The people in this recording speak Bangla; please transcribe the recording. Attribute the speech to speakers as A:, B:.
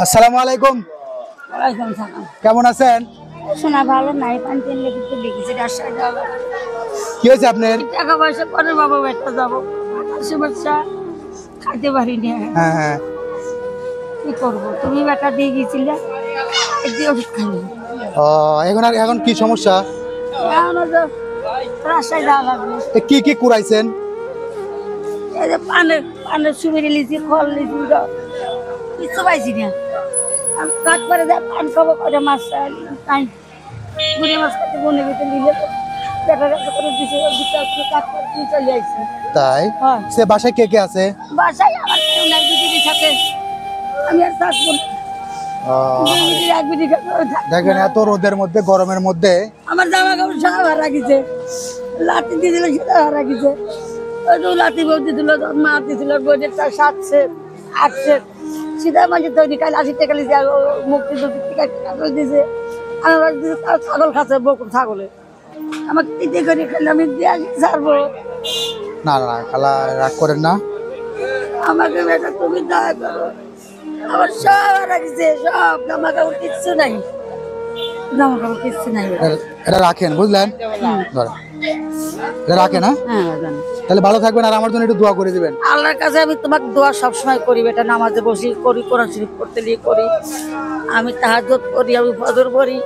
A: আসসালামু আলাইকুম।
B: ওয়ালাইকুম সালাম।
A: কেমন আছেন?
B: শোনা ভালো নাই, পানি টেনলে কিন্তু লিখেছি রাজশাহী যাবো।
A: কি হয়েছে আপনার?
B: টাকা পয়সা পরে বাবা বেটা যাবো, সমস্যা খাইতে পারি না।
A: হ্যাঁ হ্যাঁ।
B: কি করবো, তুমি বেটা দিয়ে গেছিলে একদিন ওষুধ খাইনি।
A: ও এখন কি সমস্যা?
B: এখন তো রাজশাহী যাওয়া লাগবে।
A: কি কি কুড়াইছেন?
B: এই যে পানের সুবিধে লিছি, ফল লিছি, কিছু পাইছি না। কাঠ করে দেয় পান খাবো, করে মাছ নাই, গুড়ি মাছ খাতে বনে গেতে নিলে তো বেটার কাছে করে দিছে, কাঠ করে দিয়ে চলে আসছি।
A: তাই?
B: হ্যাঁ।
A: সে বাসায় কে কে আছে?
B: বাসায় আমার কেউ নাই, দিদির সাথে আমি আর থাকবো না। দিদির এক বিধি
A: দেখেন এত রোদের মধ্যে, গরমের মধ্যে
B: আমার জামা কাপড় সব হারা গেছে, লাঠি দিয়েছিল সেটা হারা গেছে। ওই তো লাঠি বলতে দিল, মা দিয়েছিল বইটা 7 সেট 8 সেট সিধা মাঝে তৈরি কাল 80 টাকা লিখে মুক্তি কাগজ দিয়েছে। আমার ছাগল খাচ্ছে, বকুল ছাগলে আমাকে তিতে করে খেলে আমি দিয়ে ছাড়বো।
A: না না না, খালা রাগ করেন না।
B: আমাকে বেটা তুমি দয়া করো, আমার সব হারা গেছে, সব জামা কাপড় কিচ্ছু নাই, জামা কাপড় কিচ্ছু নাই।
A: এটা রাখেন, বুঝলেন? ধরেন, এটা রাখেন।
B: হ্যাঁ জানি।
A: তাহলে ভালো থাকবেন, আর আমার জন্য একটু দোয়া করে দিবেন।
B: আল্লাহর কাছে আমি তোমাকে দোয়া সবসময় করি বেটা, নামাজে বসি করি, কোরআন শরীফ পড়তে নিয়ে করি, আমি তাহাজ্জুদ করি, আমি ফজর পড়ি।